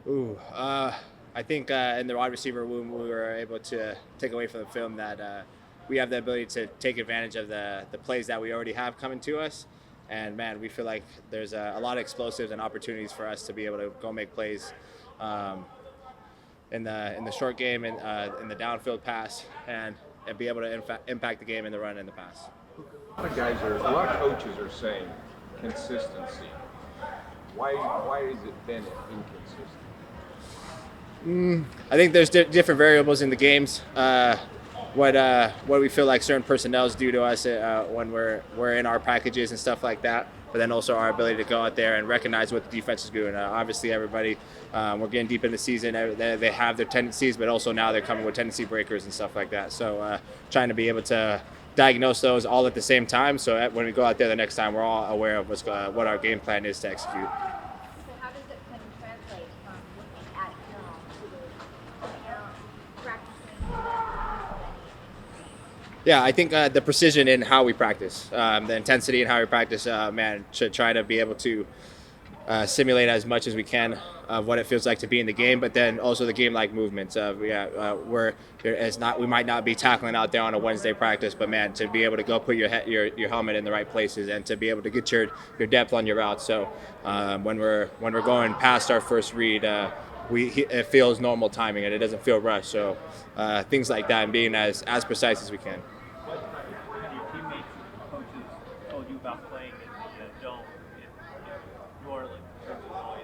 I think in the wide receiver room, we were able to take away from the film that we have the ability to take advantage of the plays that we already have coming to us. And man, we feel like there's a lot of explosives and opportunities for us to be able to go make plays um, in the short game and in the downfield pass, and be able to impact the game in the run and the pass. A lot of coaches are saying consistency. Why has it been inconsistent? I think there's different variables in the games. What we feel like certain personnels do to us when we're in our packages and stuff like that. But then also our ability to go out there and recognize what the defense is doing. Obviously, everybody we're getting deep in the season. They have their tendencies, but also now they're coming with tendency breakers and stuff like that. So trying to be able to diagnose those all at the same time. So when we go out there the next time, we're all aware of what our game plan is to execute. So how does it kind of translate from looking at film to practicing? Yeah, I think the precision in how we practice, the intensity in how we practice, man, should try to be able to simulate as much as we can of what it feels like to be in the game, but then also the game-like movements. We might not be tackling out there on a Wednesday practice, but man, to be able to go put your helmet in the right places and to be able to get your depth on your route. So when we're going past our first read, it feels normal timing and it doesn't feel rushed. So things like that and being as precise as we can. What have your teammates and coaches told you about playing in the dome in New Orleans in terms of noise?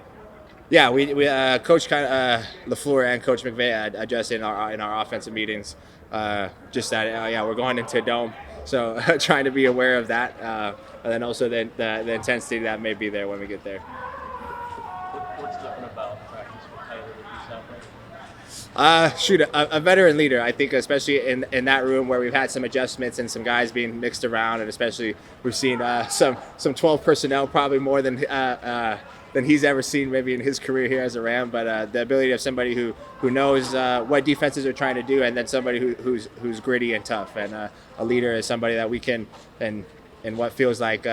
Yeah, we Coach LaFleur and Coach McVay addressed in our offensive meetings, just that yeah, we're going into a dome, so trying to be aware of that, and then also the intensity that may be there when we get there. What's different about practice with Tyler Higbee out there? A veteran leader. I think, especially in that room where we've had some adjustments and some guys being mixed around, and especially we've seen some 12 personnel, probably more than he's ever seen maybe in his career here as a Ram. But the ability of somebody who knows what defenses are trying to do, and then somebody who's gritty and tough, and a leader is somebody that we can in what feels like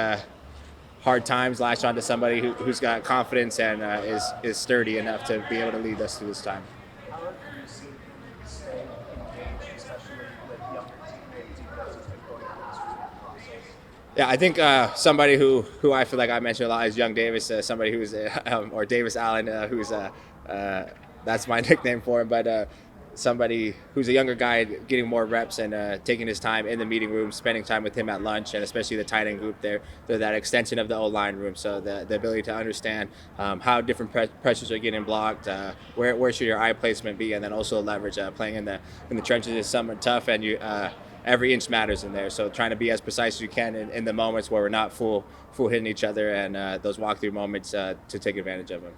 hard times latch onto somebody who's got confidence and is sturdy enough to be able to lead us through this time. How have you seen him stay engaged, especially with younger teammates, even as he's been going through this recruitment process? Yeah, I think somebody who I feel like I mentioned a lot is Young Davis, somebody who's or Davis Allen, who's that's my nickname for him, but somebody who's a younger guy getting more reps and taking his time in the meeting room, spending time with him at lunch, and especially the tight end group there. They're that extension of the O-line room, so the ability to understand how different pressures are getting blocked, where should your eye placement be, and then also leverage playing in the trenches is somewhat tough, and you every inch matters in there. So trying to be as precise as you can in the moments where we're not full hitting each other, and those walkthrough moments to take advantage of them.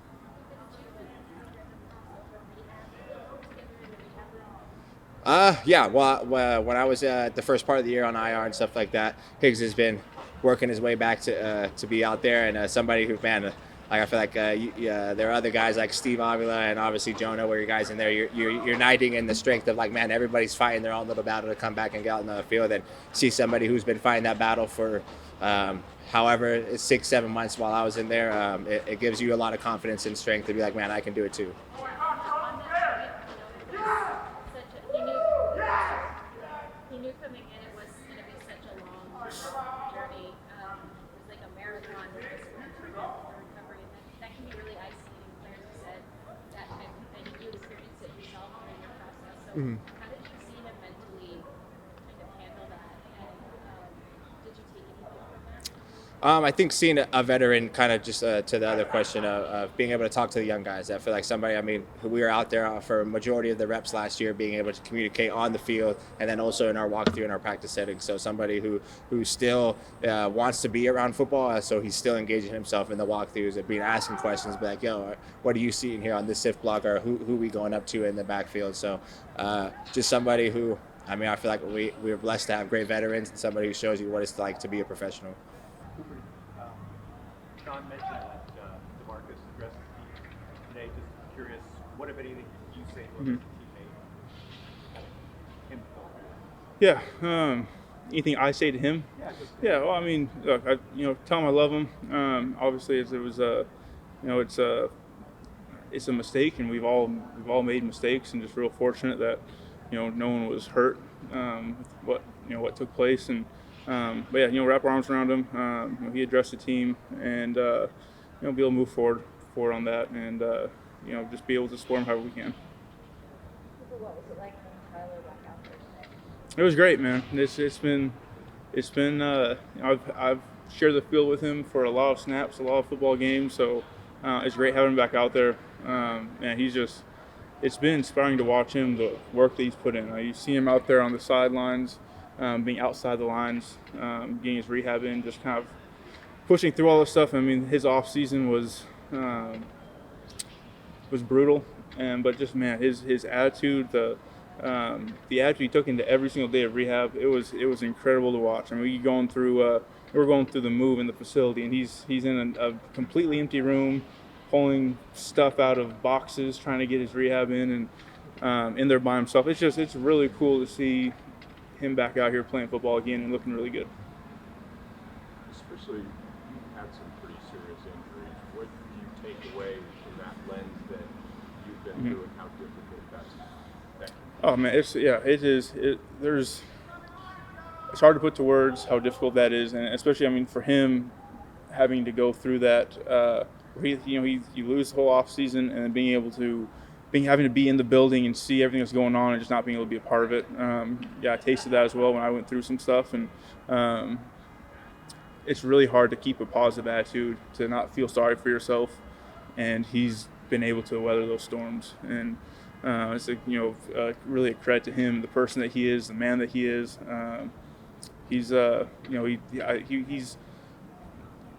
Yeah. Well, when I was the first part of the year on IR and stuff like that, Higgs has been working his way back to be out there, and somebody who, man, like I feel like there are other guys like Steve Avila and obviously Jonah, where you guys in there, you're uniting in the strength of like, man, everybody's fighting their own little battle to come back and get out in the field, and see somebody who's been fighting that battle for however it's 6-7 months while I was in there. It gives you a lot of confidence and strength to be like, man, I can do it too. He knew coming in it was going to be such a long journey. It was like a marathon with this recovery, and that can be really isolating. Players have said that type of thing. You experienced it yourself during your process. So how did you see him mentally kind of handle that? And did you take anything from that? I think seeing a veteran, kind of just to the other question of being able to talk to the young guys. I feel like somebody, I mean, we were out there for a majority of the reps last year, being able to communicate on the field and then also in our walkthrough in our practice settings. So somebody who still wants to be around football, so he's still engaging himself in the walkthroughs and being asking questions, be like, yo, what are you seeing here on this SIF block, or who we going up to in the backfield? So just somebody who, I mean, I feel like we're blessed to have great veterans and somebody who shows you what it's like to be a professional. Cooper, Sean mentioned that DeMarcus addressed the team today. Just curious, what, if anything, did you say to him as a teammate? Him Yeah. Anything I say to him? Yeah. Well, I mean, look, tell him I love him. Obviously, it's it's a mistake, and we've all made mistakes, and just real fortunate that no one was hurt with what took place. And but yeah, wrap our arms around him. He addressed the team, and be able to move forward on that, and just be able to support him however we can. What was it like when Tyler back out there today? It was great, man. It's been I've shared the field with him for a lot of snaps, a lot of football games, so it's great having him back out there. And it's been inspiring to watch him, the work that he's put in. You see him out there on the sidelines, being outside the lines, getting his rehab in, just kind of pushing through all this stuff. I mean, his off season was brutal, but just, man, his attitude, the attitude he took into every single day of rehab, it was incredible to watch. I mean, we're going through the move in the facility, and he's in a completely empty room, pulling stuff out of boxes, trying to get his rehab in there by himself. It's really cool to see him back out here playing football again and looking really good. Especially, you've had some pretty serious injuries. What do you take away from that lens that you've been through, and how difficult that's been? Oh man, it's hard to put to words how difficult that is, and especially, I mean, for him having to go through that. You lose the whole off season, and then having to be in the building and see everything that's going on, and just not being able to be a part of it. I tasted that as well when I went through some stuff, and it's really hard to keep a positive attitude, to not feel sorry for yourself, and he's been able to weather those storms, and it's really a credit to him, the person that he is, the man that he is. He's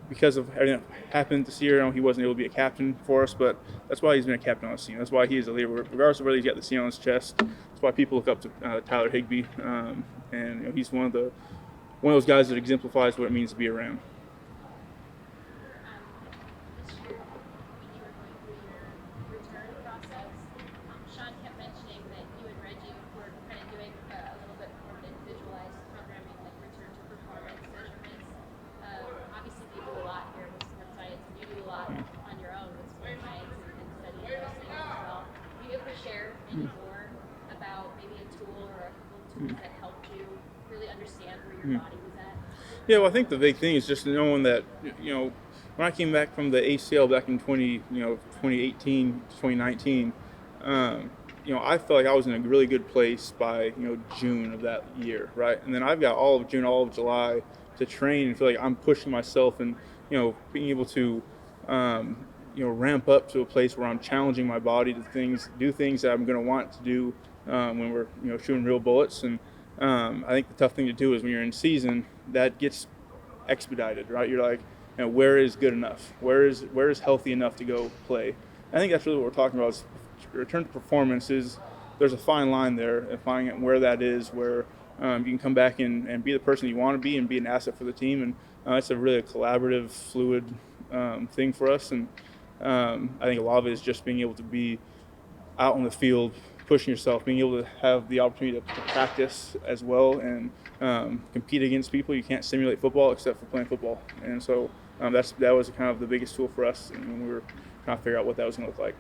because of everything that happened this year, he wasn't able to be a captain for us, but that's why he's been a captain on the team. That's why he is a leader, regardless of whether he's got the C on his chest. That's why people look up to Tyler Higbee, and he's one of those guys that exemplifies what it means to be a Ram. This year, when you were going through your return process, Sean kept mentioning that you and Reggie were kind of doing a little bit more of an individualized programming, like return to performance measurements. Obviously, we do a lot here with sports science, and you do a lot on your own with sports science and studying those things as well. Do you ever share any more about maybe a tool or a couple of tools that helped you really understand where your body was at? Yeah, well, I think the big thing is just knowing that, when I came back from the ACL back in 2018, 2019, I felt like I was in a really good place by, June of that year, right? And then I've got all of June, all of July to train and feel like I'm pushing myself and, being able to, ramp up to a place where I'm challenging my body to do things that I'm going to want to do when we're, shooting real bullets. And I think the tough thing to do is when you're in season, that gets expedited, right? You're like, where is good enough? Where is healthy enough to go play? I think that's really what we're talking about. Is return to performance there's a fine line there, and finding out where that is, where you can come back and be the person you want to be and be an asset for the team. And it's a really collaborative, fluid thing for us. And I think a lot of it is just being able to be out on the field, pushing yourself, being able to have the opportunity to practice as well and compete against people. You can't simulate football except for playing football. And so that was kind of the biggest tool for us, and when we were trying to figure out what that was going to look like.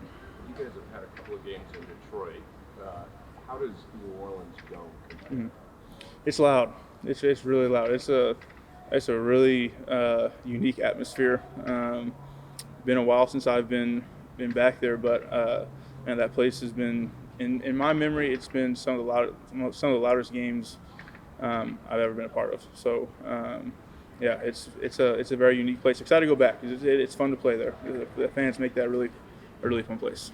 You guys have had a couple of games in Detroit. How does New Orleans go? It's loud. It's really loud. It's a really unique atmosphere. Been a while since I've been back there, but and that place has been, in my memory, it's been some of the loudest games I've ever been a part of. So it's a very unique place. Excited to go back. It's fun to play there. The fans make that a really fun place.